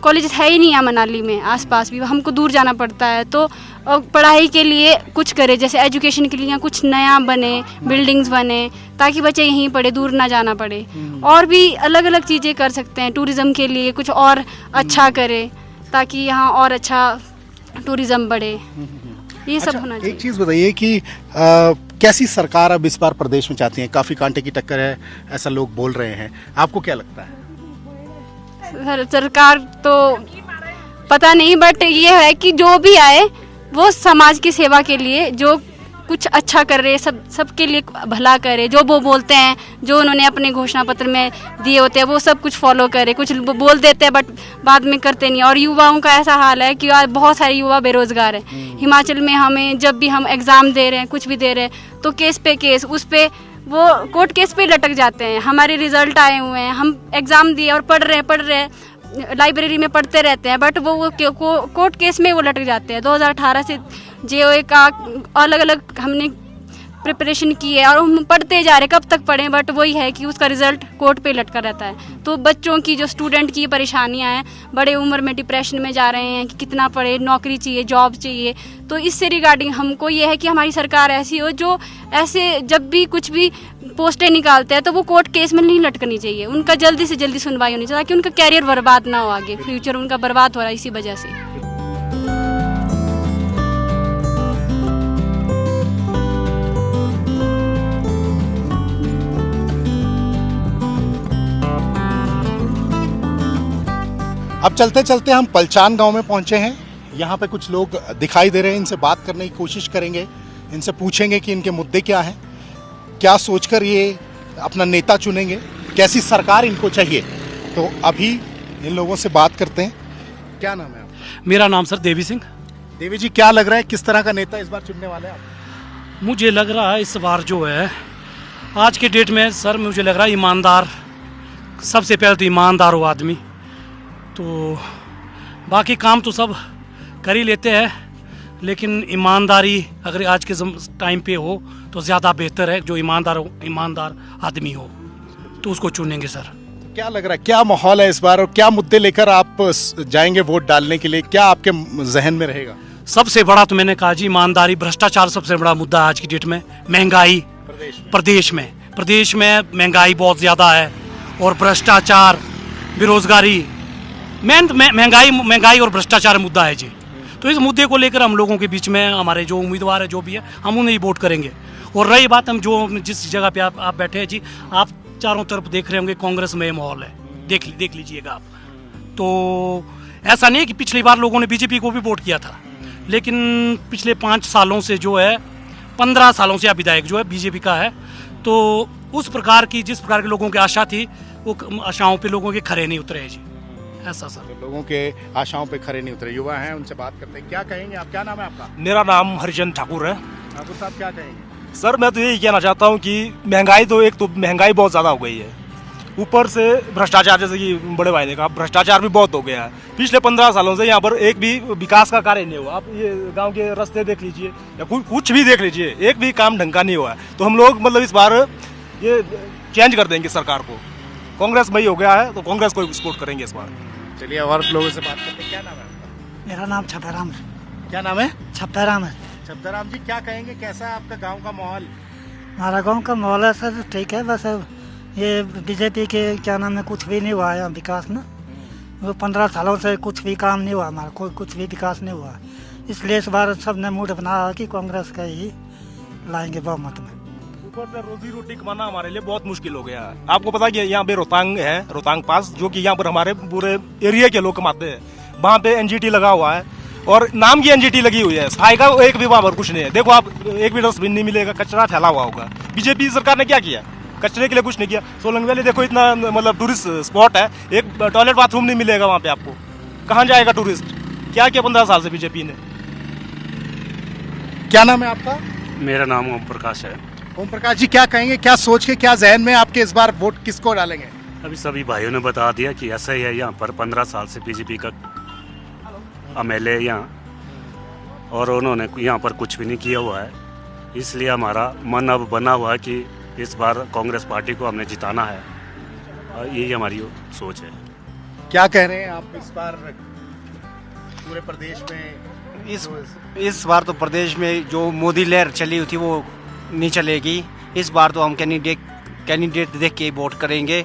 कॉलेज है ही नहीं यहाँ मनाली में, आसपास भी हमको दूर जाना पड़ता है, तो पढ़ाई के लिए कुछ करे, जैसे एजुकेशन के लिए यहाँ कुछ नया बने, बिल्डिंग्स बने, ताकि बच्चे यहीं पढ़े, दूर ना जाना पड़े। और भी अलग अलग चीज़ें कर सकते हैं, टूरिज़्म के लिए कुछ और अच्छा करे ताकि यहाँ और अच्छा टूरिज़्म बढ़े, ये सब होना चाहिए। एक चीज़ बताइए कि कैसी सरकार अब इस बार प्रदेश में चाहती है? काफ़ी कांटे की टक्कर है, ऐसा लोग बोल रहे हैं, आपको क्या लगता है? सरकार तो पता नहीं, बट ये है कि जो भी आए वो समाज की सेवा के लिए जो कुछ अच्छा कर रहे, सबके लिए भला करे, जो वो बोलते हैं, जो उन्होंने अपने घोषणा पत्र में दिए होते हैं वो सब कुछ फॉलो करे। कुछ बोल देते हैं बट बाद में करते नहीं। और युवाओं का ऐसा हाल है कि आज बहुत सारे युवा बेरोजगार हैं। हिमाचल में हमें जब भी हम एग्ज़ाम दे रहे हैं, कुछ भी दे रहे हैं, तो केस पे केस, उस पे वो कोर्ट केस पे लटक जाते हैं। हमारे रिजल्ट आए हुए हैं, हम एग्ज़ाम दिए और पढ़ रहे हैं, लाइब्रेरी में पढ़ते रहते हैं, बट वो कोर्ट केस में वो लटक जाते हैं। 2018 से जेओए का अलग अलग हमने प्रिपरेशन की है और हम पढ़ते जा रहे हैं, कब तक पढ़ें, बट वही है कि उसका रिजल्ट कोर्ट पे लटका रहता है। तो बच्चों की, जो स्टूडेंट की परेशानियां हैं, बड़े उम्र में डिप्रेशन में जा रहे हैं कि कितना पढ़े, नौकरी चाहिए, जॉब चाहिए। तो इससे रिगार्डिंग हमको ये है कि हमारी सरकार ऐसी हो जो ऐसे जब भी कुछ भी पोस्टें निकालते हैं तो वो कोर्ट केस में नहीं लटकनी चाहिए, उनका जल्दी से जल्दी सुनवाई होनी चाहिए ताकि उनका कैरियर बर्बाद ना हो, आगे फ्यूचर उनका बर्बाद हो रहा है इसी वजह से। अब चलते चलते हम पलचान गांव में पहुंचे हैं। यहाँ पे कुछ लोग दिखाई दे रहे हैं, इनसे बात करने की कोशिश करेंगे, इनसे पूछेंगे कि इनके मुद्दे क्या हैं, क्या सोचकर ये अपना नेता चुनेंगे, कैसी सरकार इनको चाहिए। तो अभी इन लोगों से बात करते हैं। क्या नाम है आपका? मेरा नाम सर देवी सिंह। देवी जी, क्या लग रहा है किस तरह का नेता इस बार चुनने वाले हैं आप? मुझे लग रहा है इस बार जो है आज के डेट में सर, मुझे लग रहा है ईमानदार, सबसे पहले तो ईमानदार हो आदमी, तो बाकी काम तो सब कर ही लेते हैं, लेकिन ईमानदारी अगर आज के टाइम पे हो तो ज़्यादा बेहतर है। जो ईमानदार आदमी हो तो उसको चुनेंगे सर। तो क्या लग रहा है, क्या माहौल है इस बार और क्या मुद्दे लेकर आप जाएंगे वोट डालने के लिए, क्या आपके जहन में रहेगा? सबसे बड़ा तो मैंने कहा जी ईमानदारी, भ्रष्टाचार सबसे बड़ा मुद्दा आज की डेट में। महंगाई प्रदेश में महंगाई बहुत ज़्यादा है और भ्रष्टाचार, बेरोजगारी, महंगाई और भ्रष्टाचार मुद्दा है जी। तो इस मुद्दे को लेकर हम लोगों के बीच में हमारे जो उम्मीदवार है, जो भी है, हम उन्हें ही वोट करेंगे। और रही बात, हम जो जिस जगह पे आप बैठे हैं जी, आप चारों तरफ देख रहे होंगे कांग्रेस में माहौल है, देख लीजिएगा आप। तो ऐसा नहीं है कि पिछली बार लोगों ने बीजेपी को भी वोट किया था, लेकिन पिछले 5 सालों से जो है, 15 सालों से विधायक जो है बीजेपी का है। तो उस प्रकार की, जिस प्रकार के लोगों की आशा थी, वो आशाओं पे लोगों के खरे नहीं उतरे जी, ऐसा सर। तो लोगों के आशाओं पे खरे नहीं उतरे। युवा हैं, उनसे बात करते हैं। क्या कहेंगे आप? क्या नाम है आपका? मेरा नाम हरिचंद ठाकुर है। ठाकुर साहब, क्या कहेंगे? सर, मैं तो यही कहना चाहता हूँ कि महंगाई बहुत ज़्यादा हो गई है, ऊपर से भ्रष्टाचार, जैसे कि बड़े भाई ने कहा, भ्रष्टाचार भी बहुत हो गया है। पिछले 15 सालों से यहाँ पर एक भी विकास का कार्य नहीं हुआ। आप ये गांव के रास्ते देख लीजिए या कुछ भी देख लीजिए, एक भी काम ढंग का नहीं हुआ है। तो हम लोग मतलब इस बार ये चेंज कर देंगे सरकार को। कांग्रेस में ही हो गया है तो कांग्रेस को सपोर्ट करेंगे इस बार। चलिए और लोगों से बात करते हैं। क्या नाम है आपका? मेरा नाम छपराम है। क्या नाम है? छपराम है। छपराम जी, क्या कहेंगे, कैसा है आपका गांव का माहौल? हमारा गांव का माहौल है सर ठीक है, बस ये बीजेपी के क्या नाम है, कुछ भी नहीं हुआ है विकास ना। वो 15 सालों से कुछ भी काम नहीं हुआ हमारा, कोई कुछ भी विकास नहीं हुआ। इसलिए इस बार सब ने मूड बनाया कि कांग्रेस का ही लाएंगे बहुमत में। ऊपर से रोजी रोटी कमाना हमारे लिए बहुत मुश्किल हो गया है। आपको पता है कि यहाँ पे रोहतांग है, रोहतांग पास, जो कि यहाँ पर हमारे पूरे एरिया के लोग कमाते हैं। वहाँ पे एनजीटी लगा हुआ है और नाम की एनजीटी लगी हुई है, सफाई का एक भी वहाँ पर कुछ नहीं है। देखो आप, एक भी डस्टबिन नहीं मिलेगा, कचरा फैला हुआ होगा। बीजेपी सरकार ने क्या किया? कचरे के लिए कुछ नहीं किया। सोलंग वैली देखो, इतना मतलब टूरिस्ट स्पॉट है, एक टॉयलेट बाथरूम नहीं मिलेगा वहाँ पे आपको, कहाँ जाएगा टूरिस्ट? क्या किया 15 साल से बीजेपी ने। क्या नाम है आपका? मेरा नाम ओम प्रकाश है। ओम प्रकाश जी, क्या कहेंगे, क्या सोच के, क्या जहन में आपके इस बार वोट किसको डालेंगे? अभी सभी भाइयों ने बता दिया कि ऐसा ही है, यहाँ पर 15 साल से बीजेपी का एमएलए यहाँ, और उन्होंने यहाँ पर कुछ भी नहीं किया हुआ है। इसलिए हमारा मन अब बना हुआ है कि इस बार कांग्रेस पार्टी को हमने जिताना है, और यही हमारी सोच है। क्या कह रहे हैं आप इस बार पूरे प्रदेश में? इस बार तो प्रदेश में जो मोदी लहर चली हुई थी वो नहीं चलेगी। इस बार तो हम कैंडिडेट देख के वोट करेंगे,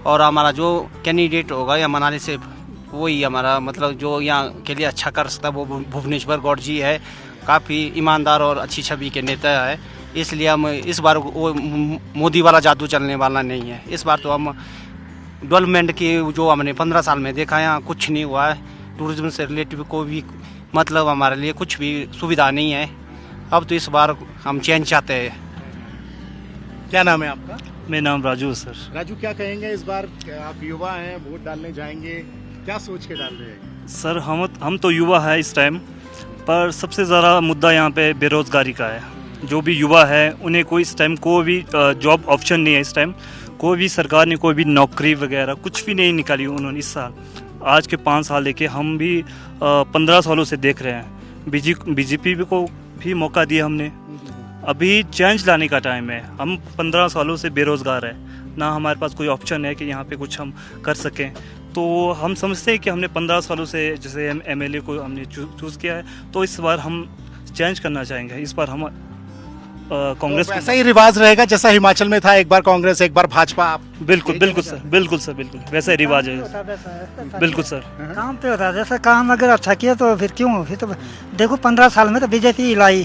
और हमारा जो कैंडिडेट होगा या मनाली से वही हमारा मतलब जो यहाँ के लिए अच्छा कर सकता है वो भुवनेश्वर गौड़ जी है। काफ़ी ईमानदार और अच्छी छवि के नेता है, इसलिए हम इस बार वो मोदी वाला जादू चलने वाला नहीं है। इस बार तो हम डेवलपमेंट की जो हमने 15 साल में देखा है यहाँ कुछ नहीं हुआ है। टूरिज्म से रिलेटिव कोई भी मतलब हमारे लिए कुछ भी सुविधा नहीं है। अब तो इस बार हम चेंज चाहते हैं। क्या नाम है आपका? मेरा नाम राजू है सर। राजू, क्या कहेंगे इस बार? आप युवा हैं, वोट डालने जाएंगे, क्या सोच के डाल रहे हैं? सर हम तो युवा है इस टाइम, पर सबसे ज़्यादा मुद्दा यहाँ पे बेरोज़गारी का है। जो भी युवा है उन्हें कोई इस टाइम कोई भी जॉब ऑप्शन नहीं है। इस टाइम कोई भी सरकार ने कोई भी नौकरी वगैरह कुछ भी नहीं निकाली उन्होंने इस साल। आज के 5 साल लेके हम भी 15 सालों से देख रहे हैं। बीजेपी को भी मौका दिया हमने। अभी चेंज लाने का टाइम है। हम 15 सालों से बेरोज़गार है, ना हमारे पास कोई ऑप्शन है कि यहाँ पे कुछ हम कर सकें। तो हम समझते हैं कि हमने 15 सालों से जैसे एमएलए को हमने चूज़ किया है, तो इस बार हम चेंज करना चाहेंगे। इस बार हम कांग्रेस तो ऐसा ही रिवाज रहेगा जैसा हिमाचल में था, एक बार कांग्रेस एक बार भाजपा। आप बिल्कुल सर, बिल्कुल वैसा ही रिवाज है। बिल्कुल सर, काम पे होता है। जैसे काम अगर अच्छा किया तो फिर क्यों, फिर तो देखो 15 साल में तो बीजेपी लाई,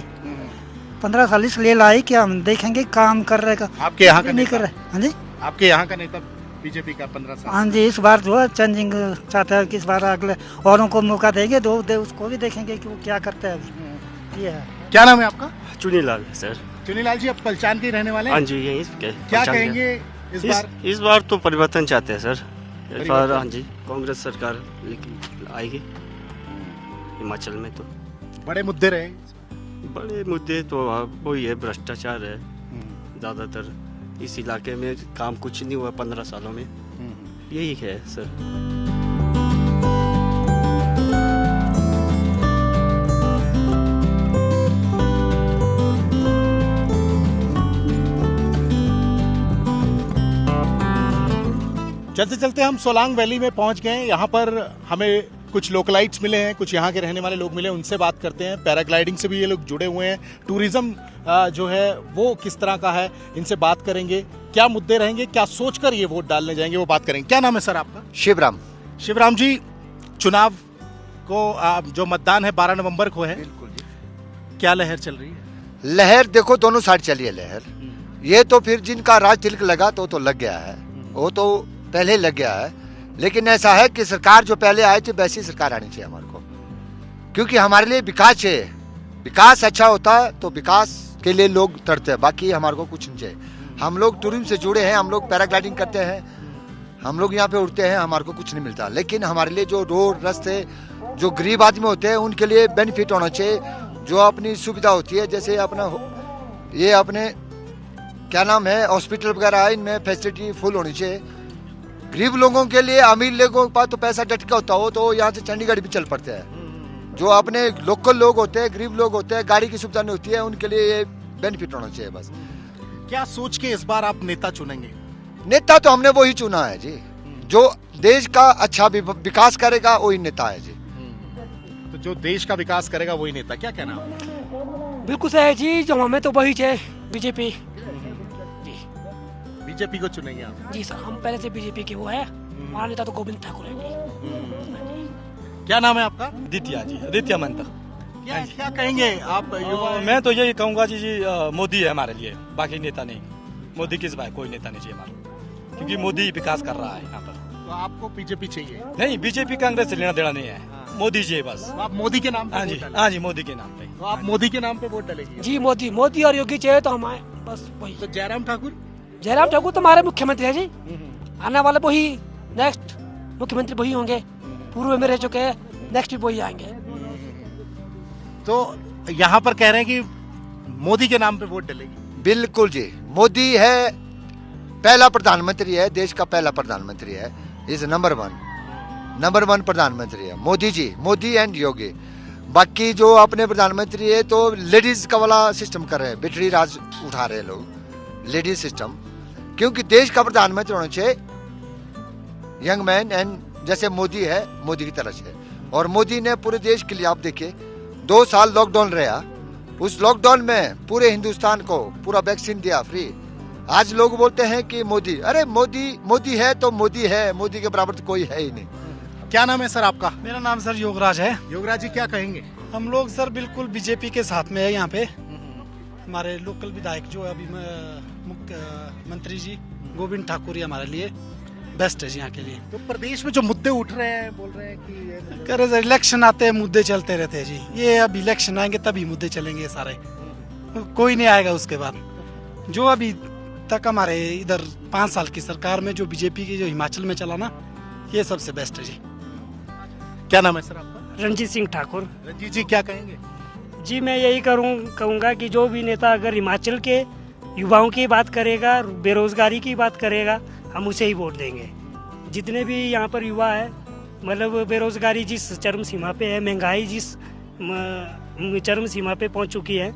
15 साल इसलिए लाई कि हम देखेंगे काम कर रहे का। आपके यहाँ का नहीं कर रहे? हाँ जी, आपके यहाँ का नेता बीजेपी का 15 साल। हाँ जी, इस बार जो है चेंजिंग चाहते हैं कि इस बार अगले औरों को मौका देंगे, उसको भी देखेंगे कि वो क्या करते हैं अभी। ये है। क्या नाम है आपका? चुनीलाल सर। चुनीलाल जी, आप पलचान के रहने वाले हैं? हाँ जी, यही क्या कहेंगे इस बार? इस बार तो परिवर्तन चाहते हैं सर। इस बार हाँ जी, कांग्रेस सरकार आएगी हिमाचल में। तो बड़े मुद्दे रहे? बड़े मुद्दे तो वही है, भ्रष्टाचार है ज़्यादातर। इस इलाके में काम कुछ नहीं हुआ 15 सालों में, यही है सर। चलते चलते हम सोलांग वैली में पहुंच गए। यहाँ पर हमें कुछ लोकलाइट्स मिले हैं, कुछ यहाँ के रहने वाले लोग मिले, उनसे बात करते हैं। पैराग्लाइडिंग से भी ये लोग जुड़े हुए हैं। टूरिज्म जो है वो किस तरह का है, इनसे बात करेंगे। क्या मुद्दे रहेंगे, क्या सोचकर ये वोट डालने जाएंगे, वो बात करेंगे। क्या नाम है सर आपका? शिवराम। शिवराम जी, चुनाव को जो मतदान है 12 नवंबर को है, बिल्कुल जी। क्या लहर चल रही है? लहर देखो दोनों साइड चली है लहर। ये तो फिर जिनका राज तिलक लगा तो लग गया है, वो तो पहले लग गया है। लेकिन ऐसा है कि सरकार जो पहले आई थी वैसी सरकार आनी चाहिए हमारे को, क्योंकि हमारे लिए विकास चाहिए। विकास अच्छा होता है तो विकास के लिए लोग तड़ते हैं, बाकी हमारे को कुछ नहीं चाहिए। हम लोग टूरिज्म से जुड़े हैं, हम लोग पैराग्लाइडिंग करते हैं, हम लोग यहाँ पे उड़ते हैं, हमारे को कुछ नहीं मिलता। लेकिन हमारे लिए जो रोड रास्ते, जो गरीब आदमी होते हैं उनके लिए बेनिफिट होना चाहिए। जो अपनी सुविधा होती है, जैसे अपना ये अपने क्या नाम है हॉस्पिटल वगैरह है, इनमें फैसिलिटी फुल होनी चाहिए। गरीब लोगों के लिए, अमीर लोगों के पास तो पैसा डटका होता हो तो यहाँ से चंडीगढ़ भी चल पड़ते हैं। जो अपने लोकल लोग होते हैं, गरीब लोग होते हैं, गाड़ी की सुविधा नहीं होती है, उनके लिए ये बेनिफिट होना चाहिए बस। क्या सोच के इस बार आप नेता चुनेंगे? नेता तो हमने वही चुना है जी, जो देश का अच्छा विकास करेगा वही नेता है जी। तो जो देश का विकास करेगा वही नेता, क्या कहना? बिल्कुल सही है जी, जो हमें तो वही चाहिए, बीजेपी। बीजेपी को चुनेंगे आप? जी सर, हम पहले से बीजेपी के वो है। हमारा नेता तो गोविंद ठाकुर है जी। क्या नाम है आपका? आदित्य जी, आदित्य महंता। क्या कहेंगे आप युवा? मैं तो यही कहूँगा जी, मोदी है हमारे लिए, बाकी नेता नहीं। मोदी किस भाई, कोई नेता नहीं चाहिए हमारा, क्योंकि मोदी विकास कर रहा है यहाँ पर। तो आपको बीजेपी चाहिए? नहीं, बीजेपी कांग्रेस से लेना देना नहीं है, मोदी जी बस। तो आप मोदी के नाम पे? हाँ जी, हाँ जी, मोदी के नाम पे। तो आप मोदी के नाम पे वोट डालेंगे? जी, मोदी और योगी चाहिए तो हमारे बस वही। तो जयराम ठाकुर? जयराम ठाकुर तो हमारे मुख्यमंत्री है जी, आने वाले वही नेक्स्ट मुख्यमंत्री वही होंगे। पूर्व में रह चुके हैं, नेक्स्ट भी वही आएंगे। तो यहाँ पर कह रहे हैं कि मोदी के नाम पे वोट डलेगी। बिल्कुल जी, मोदी है, पहला प्रधानमंत्री है, देश का पहला प्रधानमंत्री है, इज नंबर वन प्रधानमंत्री है मोदी जी, मोदी एंड योगी। बाकी जो अपने प्रधानमंत्री है तो लेडीज का वाला सिस्टम कर रहे हैं, बेटरी राज उठा रहे हैं लोग, लेडीज सिस्टम। क्योंकि देश का प्रधानमंत्री होना चाहिए यंग मैन, एंड जैसे मोदी है, मोदी की तरह से। और मोदी ने पूरे देश के लिए, आप देखिए 2 साल लॉकडाउन रहा, उस लॉकडाउन में पूरे हिंदुस्तान को पूरा वैक्सीन दिया फ्री। आज लोग बोलते हैं कि मोदी, अरे मोदी है तो मोदी है, मोदी के बराबर तो कोई है ही नहीं। क्या नाम है सर आपका? मेरा नाम सर योगराज है। योगराज जी क्या कहेंगे? हम लोग सर बिल्कुल बीजेपी के साथ में है यहाँ पे। हमारे लोकल विधायक जो है अभी मुख्यमंत्री जी गोविंद ठाकुर ही हमारे लिए बेस्ट है जी यहाँ के लिए। तो प्रदेश में जो मुद्दे उठ रहे हैं, बोल रहे हैं कि कह रहे सर इलेक्शन आते हैं मुद्दे चलते रहते हैं जी। ये अब इलेक्शन आएंगे तभी मुद्दे चलेंगे सारे, कोई नहीं आएगा उसके बाद। जो अभी तक हमारे इधर 5 साल की सरकार में जो बीजेपी की जो हिमाचल में चला ना, ये सबसे बेस्ट है जी। क्या नाम है सर आपका? रंजीत सिंह ठाकुर। रंजीत जी क्या कहेंगे? जी मैं यही कहूँगा कि जो भी नेता अगर हिमाचल के युवाओं की बात करेगा, बेरोजगारी की बात करेगा, हम उसे ही वोट देंगे। जितने भी यहाँ पर युवा है, मतलब बेरोजगारी जिस चरम सीमा पे है, महंगाई जिस चरम सीमा पे पहुँच चुकी है,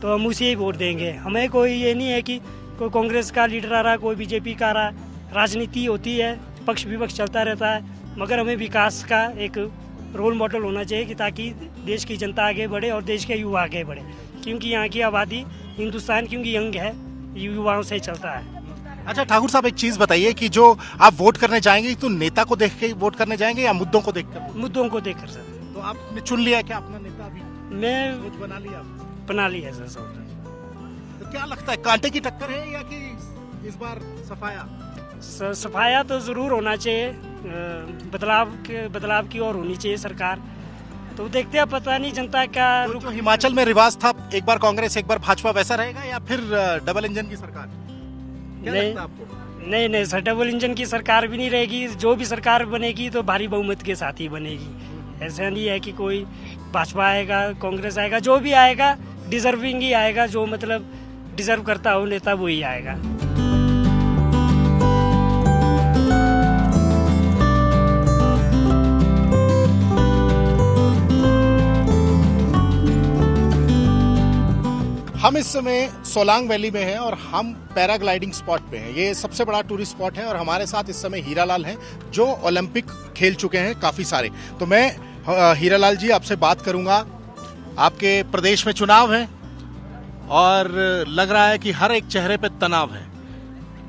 तो हम उसे ही वोट देंगे। हमें कोई ये नहीं है कि कोई कांग्रेस का लीडर आ रहा, कोई बीजेपी का आ रहा। राजनीति होती है, पक्ष विपक्ष चलता रहता है, मगर हमें विकास का एक रोल मॉडल होना चाहिए कि ताकि देश की जनता आगे बढ़े और देश के युवा आगे बढ़े। क्योंकि यहाँ की आबादी, हिंदुस्तान क्योंकि यंग है, युवाओं से चलता है। अच्छा ठाकुर साहब, एक चीज बताइए कि जो आप वोट करने जाएंगे तो नेता को देख के वोट करने जाएंगे या मुद्दों को देखकर? मुद्दों को देखकर सर। तो आपने चुन लिया क्या अपना नेता? अभी मैं सोच बना लिया? बना लिया सर सोच। तो क्या लगता है, कांटे की टक्कर है या कि इस बार सफाया? सफाया तो जरूर होना चाहिए, बदलाव की ओर होनी चाहिए सरकार। तो देखते हैं, पता नहीं जनता का तो जो हिमाचल में रिवाज था, एक बार कांग्रेस एक बार भाजपा, वैसा रहेगा या फिर डबल इंजन की सरकार? क्या लगता है आपको? नहीं सर, डबल इंजन की सरकार भी नहीं रहेगी। जो भी सरकार बनेगी तो भारी बहुमत के साथ ही बनेगी। ऐसा नहीं है कि कोई भाजपा आएगा, कांग्रेस आएगा, जो भी आएगा डिजर्विंग ही आएगा। जो मतलब डिजर्व करता हो नेता वही आएगा। हम इस समय सोलांग वैली में हैं और हम पैराग्लाइडिंग स्पॉट पे हैं। ये सबसे बड़ा टूरिस्ट स्पॉट है और हमारे साथ इस समय हीरालाल हैं जो ओलंपिक खेल चुके हैं काफ़ी सारे। तो मैं हीरालाल जी आपसे बात करूंगा। आपके प्रदेश में चुनाव है और लग रहा है कि हर एक चेहरे पे तनाव है,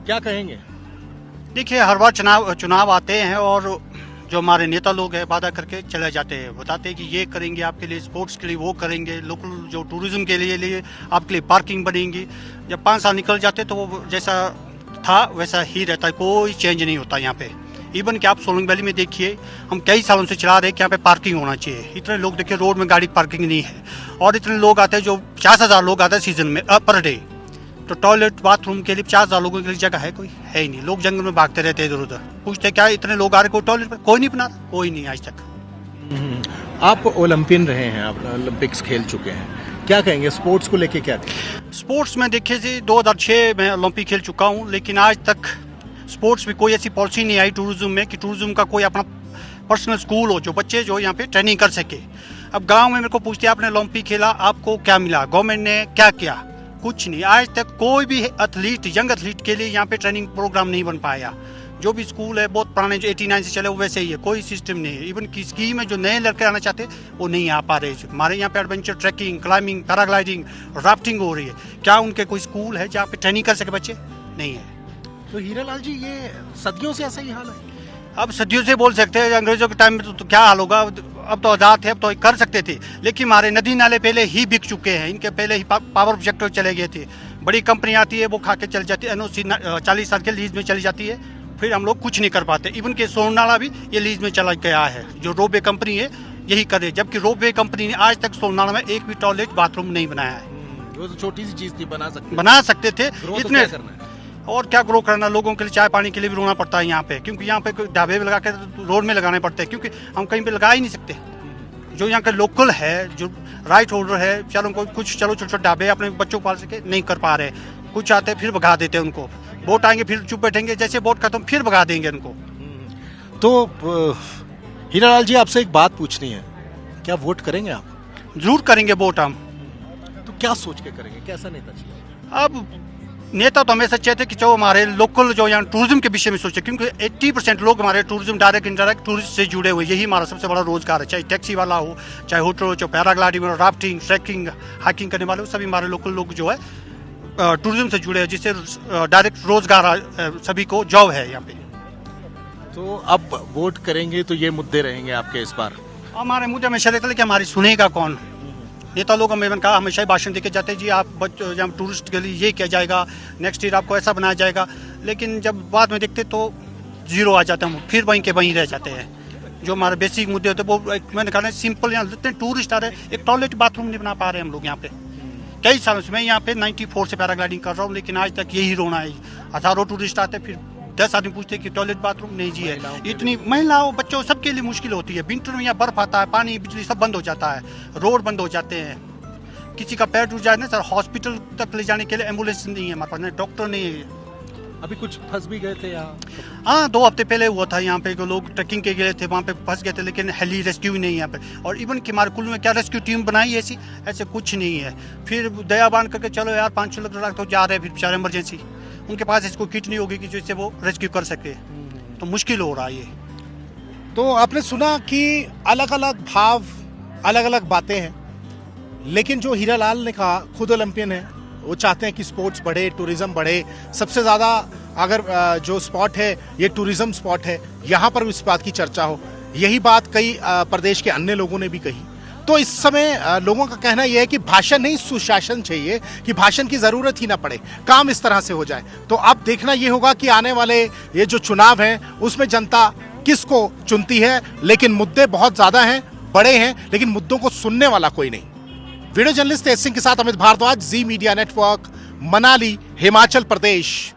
क्या कहेंगे? देखिए, हर बार चुनाव आते हैं और जो हमारे नेता लोग हैं वादा करके चले जाते हैं, बताते हैं कि ये करेंगे आपके लिए, स्पोर्ट्स के लिए वो करेंगे, लोकल जो टूरिज्म के लिए आपके लिए पार्किंग बनेगी। जब 5 साल निकल जाते तो वो जैसा था वैसा ही रहता है, कोई चेंज नहीं होता यहाँ पे। इवन कि आप सोलंग वैली में देखिए, हम कई सालों से चला रहे हैं कि यहाँ पे पार्किंग होना चाहिए। इतने लोग देखिए, रोड में गाड़ी पार्किंग नहीं है और इतने लोग आते हैं, जो 50,000 लोग आते हैं सीजन में पर डे। तो टॉयलेट बाथरूम के लिए 50,000 लोगों के लिए जगह है? कोई है ही नहीं। लोग जंगल में भागते रहते हैं इधर उधर, पूछते क्या इतने लोग आ रहे, कोई टॉयलेट पर कोई नहीं बना, कोई नहीं आज तक। आप ओलंपियन रहे हैं, आप ओलंपिक्स खेल चुके हैं, क्या कहेंगे स्पोर्ट्स को लेके? क्या स्पोर्ट्स में देखिए जी, 2006 में ओलंपिक खेल चुका हूँ, लेकिन आज तक स्पोर्ट्स में कोई ऐसी पॉलिसी नहीं आई टूरिज्म में कि टूरिज्म का कोई अपना पर्सनल स्कूल हो जो बच्चे जो यहाँ पे ट्रेनिंग कर सके। अब गांव में मेरे को पूछते हैं आपने ओलंपिक खेला, आपको क्या मिला, गवर्नमेंट ने क्या किया? कुछ नहीं। आज तक कोई भी एथलीट, यंग एथलीट के लिए यहाँ पे ट्रेनिंग प्रोग्राम नहीं बन पाया। जो भी स्कूल है बहुत पुराने, जो 89 से चले वो वैसे ही है, कोई सिस्टम नहीं है। इवन की स्कीम में जो नए लड़के आना चाहते वो नहीं आ पा रहे। हमारे यहाँ पे adventure trekking, climbing, paragliding, rafting हो रही है। क्या उनके कोई स्कूल है जहाँ पे ट्रेनिंग कर सके बच्चे? नहीं है। तो हीरालाल जी, ये सदियों से ऐसा ही हाल है? अब सदियों से बोल सकते हैं, अंग्रेजों के टाइम में तो क्या हाल होगा। अब तो आज़ाद थे, अब तो कर सकते थे, लेकिन हमारे नदी नाले पहले ही बिक चुके हैं। इनके पहले ही पावर प्रोजेक्टर चले गए थे। बड़ी कंपनी आती है, वो खा के चल जाती है, NOC 40 साल के लीज में चली जाती है, फिर हम लोग कुछ नहीं कर पाते। इवन के सोनाला भी ये लीज में चला गया है, जो रोपवे कंपनी है यही करे, जबकि रोपवे कंपनी ने आज तक सोनाला में एक भी टॉयलेट बाथरूम नहीं बनाया है। वो तो छोटी सी चीज थी, बना सकते थे इतने। और क्या ग्रो करना, लोगों के लिए चाय पानी के लिए भी रोना पड़ता है यहाँ पे, क्योंकि यहाँ पे ढाबे लगा के रोड में लगाने पड़ते हैं, क्योंकि हम कहीं पे लगा ही नहीं सकते। जो यहाँ के लोकल है, जो राइट होल्डर है, चलो कुछ चलो छोटे छोटे ढाबे अपने बच्चों को पाल सके, नहीं कर पा रहे। कुछ आते फिर भगा देते हैं उनको, वोट आएंगे फिर चुप बैठेंगे, जैसे वोट खत्म फिर भगा देंगे उनको। तो हीरालाल जी, आपसे एक बात पूछनी है, क्या वोट करेंगे आप? जरूर करेंगे वोट हम। तो क्या सोच के करेंगे, कैसा नेता चाहिए? अब नेता तो हमेशा चाहते कि जो हमारे लोकल जो यहाँ टूरिज्म के विषय में सोचे, क्योंकि 80% लोग हमारे टूरिज्म डायरेक्ट इनडायरेक्ट टूरिस्ट से जुड़े हुए, यही हमारा सबसे बड़ा रोजगार है। चाहे टैक्सी वाला हो, चाहे होटल हो, चाहे पैराग्लाइडिंग हो, राफ्टिंग, ट्रैकिंग, हाइकिंग करने वाले हो, सभी हमारे लोकल लोग जो है टूरिज्म से जुड़े हैं, जिससे डायरेक्ट रोजगार सभी को जॉब है यहाँ पे। तो अब वोट करेंगे तो ये मुद्दे रहेंगे आपके इस बार? हमारे मुद्दे हमेशा रहता है कि हमारी सुनेगा कौन। नेता लोग हमें कहा हमेशा ही भाषण देके जाते हैं, जी आप बच्चों टूरिस्ट के लिए ये किया जाएगा, नेक्स्ट ईयर आपको ऐसा बनाया जाएगा, लेकिन जब बाद में देखते तो जीरो आ जाते हैं, फिर वहीं के वहीं रह जाते हैं। जो हमारे बेसिक मुद्दे होते हैं वो मैंने कहा सिंपल, यहाँ जितने टूरिस्ट आ रहे हैं, एक टॉयलेट बाथरूम नहीं बना पा रहे हम लोग यहाँ पे कई सालों से। मैं यहाँ पे 94 से पैराग्लाइडिंग कर रहा हूँ, लेकिन आज तक यही रोना है। हज़ारों टूरिस्ट आते, फिर 10 आदमी पूछते कि टॉयलेट बाथरूम नहीं जी है। इतनी महिलाओं बच्चों सबके लिए मुश्किल होती है। विंटर में यहाँ बर्फ आता है, पानी बिजली सब बंद हो जाता है, रोड बंद हो जाते हैं। किसी का पैर टूट जाए ना सर, हॉस्पिटल तक ले जाने के लिए एम्बुलेंस नहीं है हमारे पास, डॉक्टर नहीं है। अभी कुछ फंस भी गए थे यहाँ? हाँ, 2 हफ्ते पहले हुआ था यहाँ पे, लोग ट्रैकिंग के गए थे, वहाँ पे फंस गए थे, लेकिन हेली रेस्क्यू नहीं है यहाँ पे। और इवन कि हमारे कुल्लू में क्या रेस्क्यू टीम बनाई है ऐसे कुछ नहीं है। फिर दया बांध करके चलो यार 500 लोग तो जा रहे हैं, फिर बेचारे इमरजेंसी, उनके पास इसको किट नहीं होगी कि जिससे वो रेस्क्यू कर सके, तो मुश्किल हो रहा है ये। तो आपने सुना कि अलग अलग भाव, अलग अलग बातें हैं, लेकिन जो हीरालाल ने कहा, खुद ओलंपियन है, वो चाहते हैं कि स्पोर्ट्स बढ़े, टूरिज्म बढ़े। सबसे ज़्यादा अगर जो स्पॉट है ये टूरिज्म स्पॉट है, यहाँ पर इस बात की चर्चा हो। यही बात कई प्रदेश के अन्य लोगों ने भी कही। तो इस समय लोगों का कहना यह है कि भाषण नहीं, सुशासन चाहिए, कि भाषण की ज़रूरत ही ना पड़े, काम इस तरह से हो जाए। तो अब देखना ये होगा कि आने वाले ये जो चुनाव हैं उसमें जनता किसको चुनती है। लेकिन मुद्दे बहुत ज़्यादा हैं, बड़े हैं, लेकिन मुद्दों को सुनने वाला कोई नहीं। वीडियो जर्नलिस्ट तेज सिंह के साथ अमित भारद्वाज, जी मीडिया नेटवर्क, मनाली, हिमाचल प्रदेश।